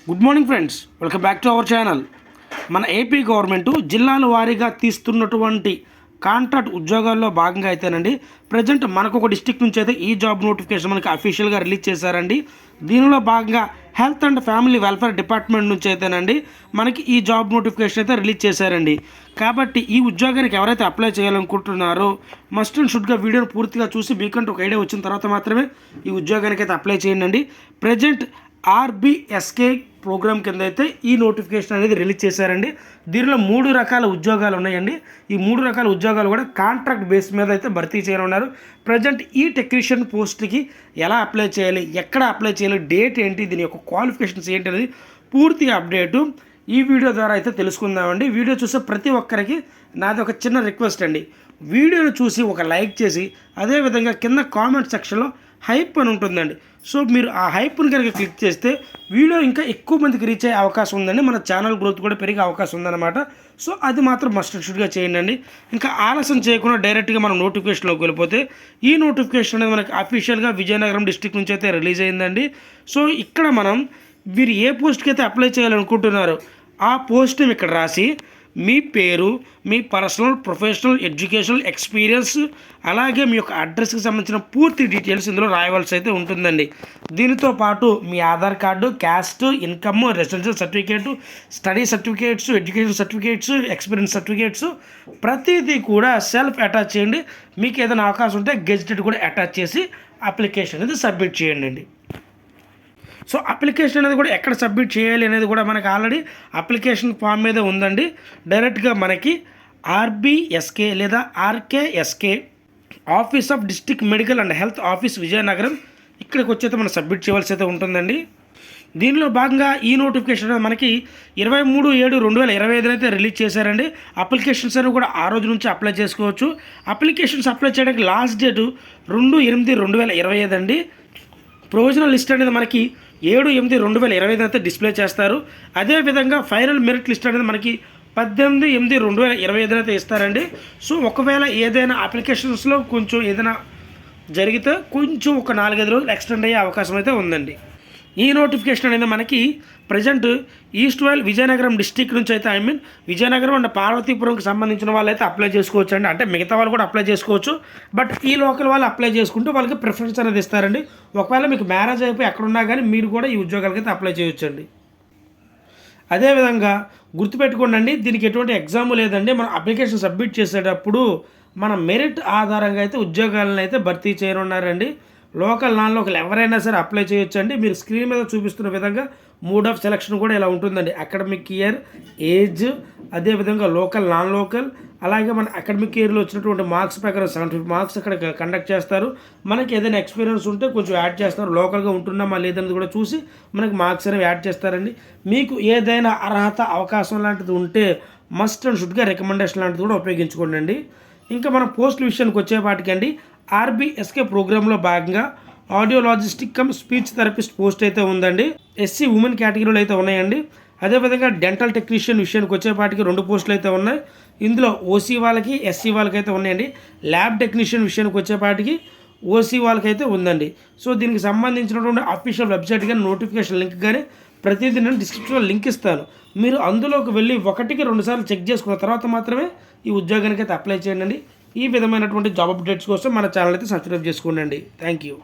Good morning friends, welcome back to our channel. మన AP government జిల్లాల వారీగా తీస్తున్నటువంటి contract ఉద్యోగాల్లో భాగంగా అయితేనండి ప్రజెంట్ మనకు ఒక డిస్టిక్ నుంచి అయితే ఈ జాబ్ నోటిఫికేషన్ మనకి అఫీషియల్గా రిలీజ్ చేశారండి. దీనిలో భాగంగా health and family welfare department నుంచి అయితేనండి మనకి ఈ జాబ్ నోటిఫికేషన్ అయితే రిలీజ్ చేశారండి. కాబట్టి ఈ ఉద్యోగానికి ఎవరైతే అప్లై చేయాలనుకుంటున్నారో మస్ట్ అండ్ షుడ్గా వీడియోని పూర్తిగా చూసి మీకంటూ ఒక ఐడియా వచ్చిన తర్వాత మాత్రమే ఈ ఉద్యోగానికి అయితే అప్లై చేయండి. ప్రజెంట్ ఆర్బిఎస్కే ప్రోగ్రామ్ కింద అయితే ఈ నోటిఫికేషన్ అనేది రిలీజ్ చేశారండి. దీనిలో 3 రకాల ఉద్యోగాలు ఉన్నాయండి. ఈ 3 రకాల ఉద్యోగాలు కూడా కాంట్రాక్ట్ బేస్ మీద అయితే భర్తీ చేయనున్నారు. ప్రజెంట్ ఈ టెక్నీషియన్ పోస్ట్కి ఎలా అప్లై చేయాలి, ఎక్కడ అప్లై చేయాలి, డేట్ ఏంటి, దీని యొక్క క్వాలిఫికేషన్స్ ఏంటి అనేది పూర్తి అప్డేటు ఈ వీడియో ద్వారా అయితే తెలుసుకుందామండి. వీడియో చూసే ప్రతి ఒక్కరికి నాది ఒక చిన్న రిక్వెస్ట్ అండి, వీడియోను చూసి ఒక లైక్ చేసి అదేవిధంగా కింద కామెంట్ సెక్షన్లో హైప్ అని ఉంటుందండి. సో మీరు ఆ హైప్ని కనుక క్లిక్ చేస్తే వీడియో ఇంకా ఎక్కువ మందికి రీచ్ అయ్యే అవకాశం ఉందండి. మన ఛానల్ గ్రోత్ కూడా పెరిగే అవకాశం ఉందన్నమాట. సో అది మాత్రం మస్ట్ అండ్ షుడ్గా చేయండి. ఇంకా ఆలస్యం చేయకుండా డైరెక్ట్గా మనం నోటిఫికేషన్లోకి వెళ్ళిపోతే ఈ నోటిఫికేషన్ అనేది మనకి అఫీషియల్గా విజయనగరం డిస్ట్రిక్ట్ నుంచి అయితే రిలీజ్ అయిందండి. సో ఇక్కడ మనం మీరు ఏ పోస్ట్కి అయితే అప్లై చేయాలనుకుంటున్నారో ఆ పోస్ట్ ఇక్కడ రాసి మీ పేరు, మీ పర్సనల్ ప్రొఫెషనల్ ఎడ్యుకేషనల్ ఎక్స్పీరియన్స్, అలాగే మీ యొక్క అడ్రస్కి సంబంధించిన పూర్తి డీటెయిల్స్ ఇందులో రాయవలసి అయితే ఉంటుందండి. దీనితో పాటు మీ Aadhaar card, caste, income, residential certificate, study certificates, education certificates, experience certificates ప్రతిదీ కూడా సెల్ఫ్ అటాచ్ చేయండి. మీకు ఏదైనా అవకాశం ఉంటే గెజిటెడ్ కూడా అటాచ్ చేసి అప్లికేషన్ అనేది సబ్మిట్ చేయండి. సో అప్లికేషన్ అనేది కూడా ఎక్కడ సబ్మిట్ చేయాలి అనేది కూడా మనకి ఆల్రెడీ అప్లికేషన్ ఫామ్ మీద ఉందండి. డైరెక్ట్గా మనకి ఆర్బిఎస్కే లేదా RKSK office of district medical and health office Vizianagaram ఇక్కడికి వచ్చేస్తే మనం సబ్మిట్ చేయవలసి అయితే ఉంటుందండి. దీనిలో భాగంగా ఈ నోటిఫికేషన్ మనకి 23/7/2025 అయితే రిలీజ్ చేశారండి. అప్లికేషన్స్ అనేవి కూడా ఆ రోజు నుంచి అప్లై చేసుకోవచ్చు. అప్లికేషన్స్ అప్లై చేయడానికి లాస్ట్ డేటు 2/8/2025 అండి. ప్రొవిజనల్ లిస్ట్ అనేది మనకి 7/8/2025 అయితే డిస్ప్లే చేస్తారు. అదేవిధంగా ఫైనల్ మెరిట్ లిస్ట్ అనేది మనకి 18/8/2025 అయితే ఇస్తారండి. సో ఒకవేళ ఏదైనా అప్లికేషన్స్లో కొంచెం ఏదైనా జరిగితే కొంచెం ఒక 4-5 రోజులు ఎక్స్టెండ్ అయ్యే అవకాశం అయితే ఉందండి. ఈ నోటిఫికేషన్ అనేది మనకి present east while Vizianagaram district నుంచి అయితే విజయనగరం అండ్ పార్వతీపురంకి సంబంధించిన వాళ్ళు అయితే అప్లై చేసుకోవచ్చు అండి. అంటే మిగతా వాళ్ళు కూడా అప్లై చేసుకోవచ్చు, బట్ ఈ లోకల్ వాళ్ళు అప్లై చేసుకుంటే వాళ్ళకి ప్రిఫరెన్స్ అనేది ఇస్తారండి. ఒకవేళ మీకు మ్యారేజ్ అయిపోయి ఎక్కడున్నా కానీ మీరు కూడా ఈ ఉద్యోగాలకి అయితే అప్లై చేయొచ్చండి. అదేవిధంగా గుర్తుపెట్టుకోండి, దీనికి ఎటువంటి ఎగ్జామ్ లేదండి. మనం అప్లికేషన్ సబ్మిట్ చేసేటప్పుడు మన మెరిట్ ఆధారంగా అయితే ఉద్యోగాలను అయితే భర్తీ చేయనున్నారండి. లోకల్ నాన్ లోకల్ ఎవరైనా సరే అప్లై చేయొచ్చండి. మీరు స్క్రీన్ మీద చూపిస్తున్న విధంగా మోడ్ ఆఫ్ సెలక్షన్ కూడా ఇలా ఉంటుందండి. అకాడమిక్ ఇయర్, ఏజ్, అదేవిధంగా లోకల్ నాన్ లోకల్, అలాగే మన అకాడమిక్ ఇయర్లో వచ్చినటువంటి మార్క్స్ ప్రకారం 75 మార్క్స్ అక్కడ కండక్ట్ చేస్తారు. మనకి ఏదైనా ఎక్స్పీరియన్స్ ఉంటే కొంచెం యాడ్ చేస్తారు. లోకల్గా ఉంటున్నామా లేదనేది కూడా చూసి మనకి మార్క్స్ అనేవి యాడ్ చేస్తారండి. మీకు ఏదైనా అర్హత అవకాశం లాంటిది ఉంటే మస్ట్ అండ్ షుడ్గా రికమెండేషన్ లాంటిది కూడా ఉపయోగించుకోండి. ఇంకా మన పోస్టుల విషయానికి వచ్చేపాటికండి ఆర్బిఎస్కే ప్రోగ్రాంలో భాగంగా ఆడియోలాజిస్టిక్ కమ్ స్పీచ్ థెరపిస్ట్ పోస్ట్ అయితే ఉందండి. ఎస్సీ ఉమెన్ కేటగిరీలో అయితే ఉన్నాయండి. అదేవిధంగా డెంటల్ టెక్నీషియన్ విషయానికి వచ్చేపాటికి 2 పోస్టులు అయితే ఉన్నాయి. ఇందులో ఓసీ వాళ్ళకి, ఎస్సీ వాళ్ళకి అయితే ఉన్నాయండి. ల్యాబ్ టెక్నీషియన్ విషయానికి వచ్చేపాటికి ఓసీ వాళ్ళకైతే ఉందండి. సో దీనికి సంబంధించినటువంటి అఫీషియల్ వెబ్సైట్ కానీ నోటిఫికేషన్ లింక్ కానీ ప్రతిదీ నేను డిస్క్రిప్షన్లో లింక్ ఇస్తాను. మీరు అందులోకి వెళ్ళి 1-2 సార్లు చెక్ చేసుకున్న తర్వాత మాత్రమే ఈ ఉద్యోగానికి అయితే అప్లై చేయండి. ఈ విధమైనటువంటి జాబ్ అప్డేట్స్ కోసం మన ఛానల్ అయితే సబ్స్క్రైబ్ చేసుకోండి. Thank you.